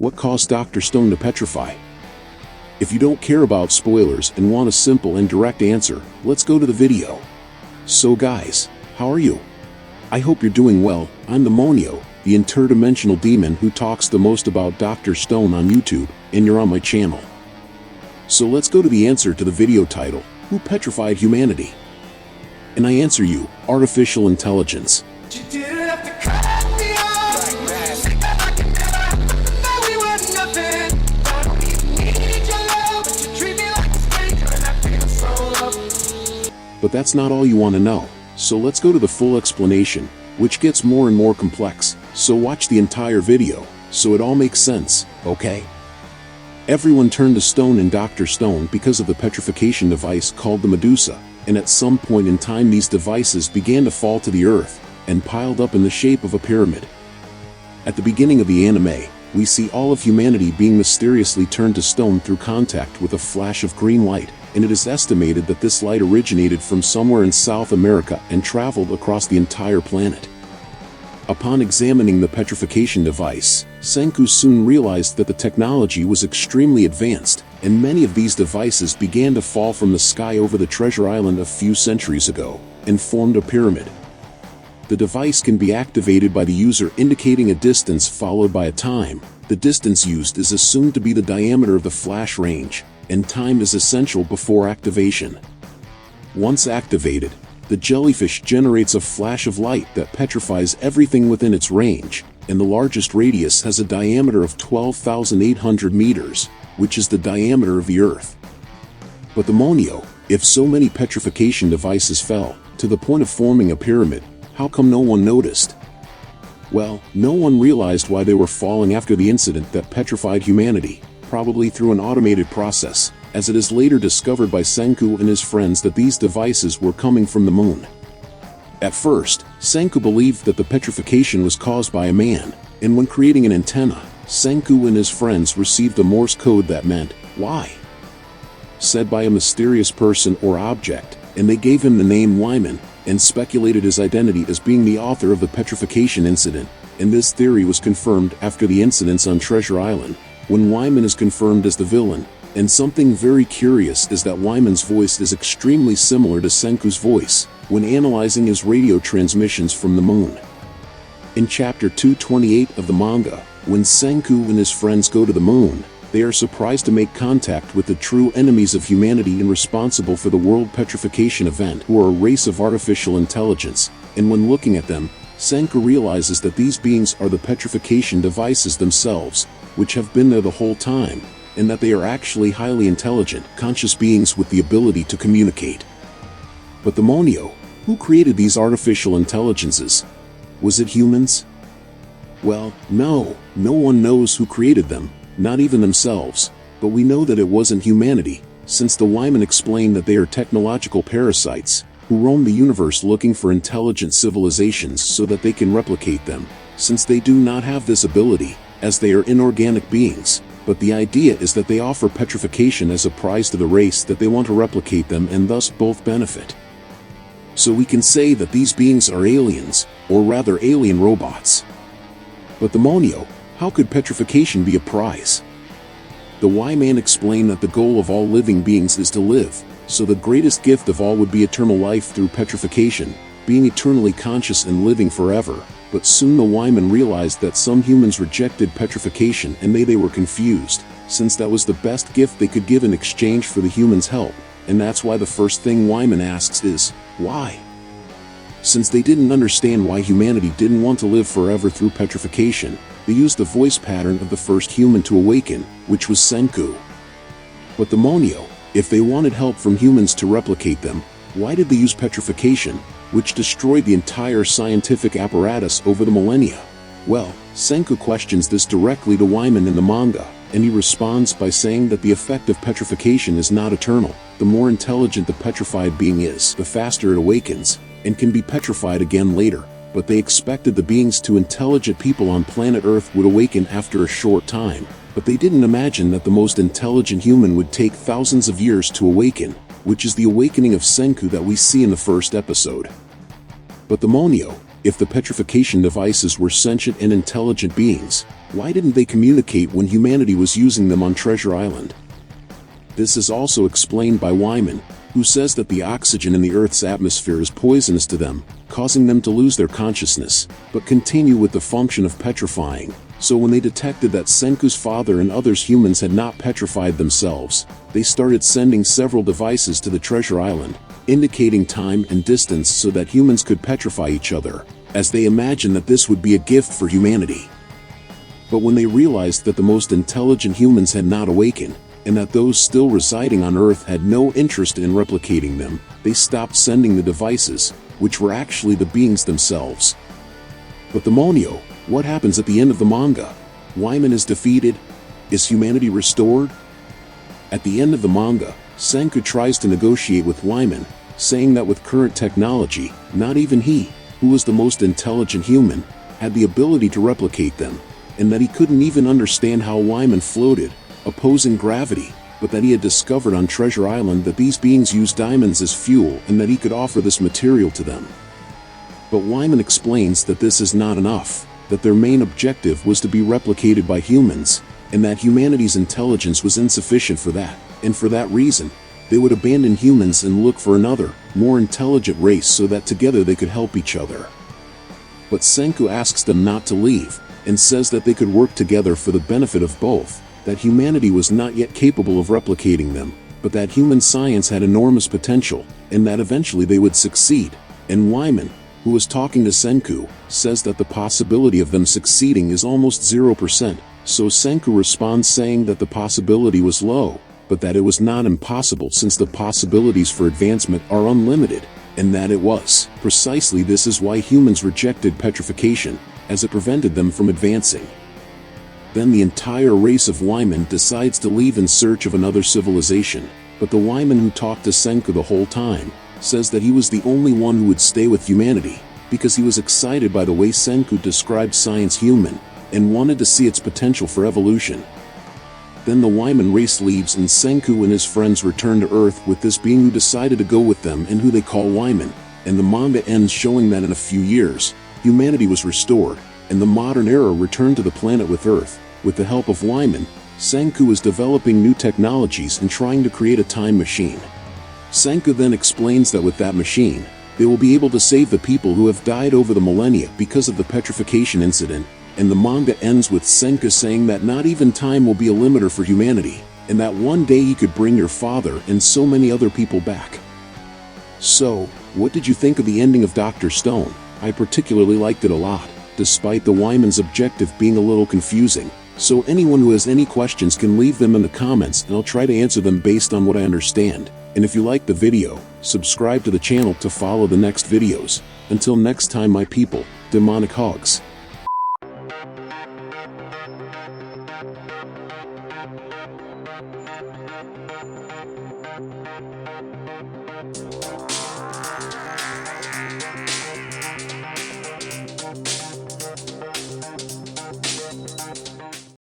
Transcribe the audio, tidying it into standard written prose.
what caused Dr. Stone to petrify? If you don't care about spoilers and want a simple and direct answer, let's go to the video. So guys, how are you? I hope you're doing well. I'm the Monio, the interdimensional demon who talks the most about Dr. Stone on YouTube, and you're on my channel. So let's go to the answer to the video title, Who Petrified Humanity? And I answer you, artificial intelligence. But that's not all you want to know, so let's go to the full explanation, which gets more and more complex, so watch the entire video, so it all makes sense, okay? Everyone turned to Stone and Dr. Stone because of the petrification device called the Medusa, and at some point in time these devices began to fall to the earth, and piled up in the shape of a pyramid. At the beginning of the anime, we see all of humanity being mysteriously turned to stone through contact with a flash of green light, and it is estimated that this light originated from somewhere in South America and traveled across the entire planet. Upon examining the petrification device, Senku soon realized that the technology was extremely advanced, and many of these devices began to fall from the sky over the treasure island a few centuries ago, and formed a pyramid. The device can be activated by the user indicating a distance followed by a time. The distance used is assumed to be the diameter of the flash range, and time is essential before activation. Once activated, the jellyfish generates a flash of light that petrifies everything within its range, and the largest radius has a diameter of 12,800 meters, which is the diameter of the Earth. But the Monio, if so many petrification devices fell, to the point of forming a pyramid, how come no one noticed? Well, no one realized why they were falling after the incident that petrified humanity, probably through an automated process, as it is later discovered by Senku and his friends that these devices were coming from the moon. At first, Senku believed that the petrification was caused by a man, and when creating an antenna, Senku and his friends received a Morse code that meant, "Why?" said by a mysterious person or object, and they gave him the name WhyMan, and speculated his identity as being the author of the petrification incident, and this theory was confirmed after the incidents on Treasure Island, when WhyMan is confirmed as the villain, and something very curious is that WhyMan's voice is extremely similar to Senku's voice, when analyzing his radio transmissions from the moon. In chapter 228 of the manga, when Senku and his friends go to the moon, they are surprised to make contact with the true enemies of humanity and responsible for the world petrification event, who are a race of artificial intelligence, and when looking at them, Senku realizes that these beings are the petrification devices themselves, which have been there the whole time, and that they are actually highly intelligent, conscious beings with the ability to communicate. But the Monio, who created these artificial intelligences? Was it humans? Well, no one knows who created them, not even themselves, but we know that it wasn't humanity, since the WhyMan explained that they are technological parasites, who roam the universe looking for intelligent civilizations so that they can replicate them, since they do not have this ability, as they are inorganic beings, but the idea is that they offer petrification as a prize to the race that they want to replicate them and thus both benefit. So we can say that these beings are aliens, or rather alien robots. But the Monio, how could petrification be a prize? The WhyMan explained that the goal of all living beings is to live, so the greatest gift of all would be eternal life through petrification, being eternally conscious and living forever. But soon the WhyMan realized that some humans rejected petrification and they were confused, since that was the best gift they could give in exchange for the humans' help, and that's why the first thing WhyMan asks is, why? Since they didn't understand why humanity didn't want to live forever through petrification, they used the voice pattern of the first human to awaken, which was Senku. But the Monio, if they wanted help from humans to replicate them, why did they use petrification, which destroyed the entire scientific apparatus over the millennia? Well, Senku questions this directly to WhyMan in the manga, and he responds by saying that the effect of petrification is not eternal. The more intelligent the petrified being is, the faster it awakens, and can be petrified again later. But they expected the beings to intelligent people on planet Earth would awaken after a short time, but they didn't imagine that the most intelligent human would take thousands of years to awaken, which is the awakening of Senku that we see in the first episode. But the Monio, if the petrification devices were sentient and intelligent beings, Why didn't they communicate when humanity was using them on Treasure Island? This is also explained by WhyMan, who says that the oxygen in the Earth's atmosphere is poisonous to them, causing them to lose their consciousness, but continue with the function of petrifying. So when they detected that Senku's father and others humans had not petrified themselves, they started sending several devices to the Treasure Island, indicating time and distance so that humans could petrify each other, as they imagined that this would be a gift for humanity. But when they realized that the most intelligent humans had not awakened, and that those still residing on Earth had no interest in replicating them, they stopped sending the devices, which were actually the beings themselves. But Demonio, what happens at the end of the manga? WhyMan is defeated? Is humanity restored? At the end of the manga, Senku tries to negotiate with WhyMan, saying that with current technology, not even he, who was the most intelligent human, had the ability to replicate them, and that he couldn't even understand how WhyMan floated, opposing gravity, but that he had discovered on Treasure Island that these beings used diamonds as fuel and that he could offer this material to them. But WhyMan explains that this is not enough, that their main objective was to be replicated by humans, and that humanity's intelligence was insufficient for that, and for that reason, they would abandon humans and look for another, more intelligent race so that together they could help each other. But Senku asks them not to leave, and says that they could work together for the benefit of both, that humanity was not yet capable of replicating them, but that human science had enormous potential, and that eventually they would succeed. And WhyMan, who was talking to Senku, says that the possibility of them succeeding is almost 0%, so Senku responds saying that the possibility was low, but that it was not impossible since the possibilities for advancement are unlimited, and that it was. Precisely this is why humans rejected petrification, as it prevented them from advancing. Then the entire race of WhyMan decides to leave in search of another civilization, but the WhyMan who talked to Senku the whole time says that he was the only one who would stay with humanity, because he was excited by the way Senku described science human, and wanted to see its potential for evolution. Then the WhyMan race leaves and Senku and his friends return to Earth with this being who decided to go with them and who they call WhyMan, and the manga ends showing that in a few years, humanity was restored, and the modern era returned to the planet with Earth. With the help of WhyMan, Senku is developing new technologies and trying to create a time machine. Senku then explains that with that machine, they will be able to save the people who have died over the millennia because of the petrification incident, and the manga ends with Senku saying that not even time will be a limiter for humanity, and that one day he could bring your father and so many other people back. So, what did you think of the ending of Dr. Stone? I particularly liked it a lot, despite the WhyMan's objective being a little confusing. So anyone who has any questions can leave them in the comments and I'll try to answer them based on what I understand. And if you liked the video, subscribe to the channel to follow the next videos. Until next time my people, demonic hugs.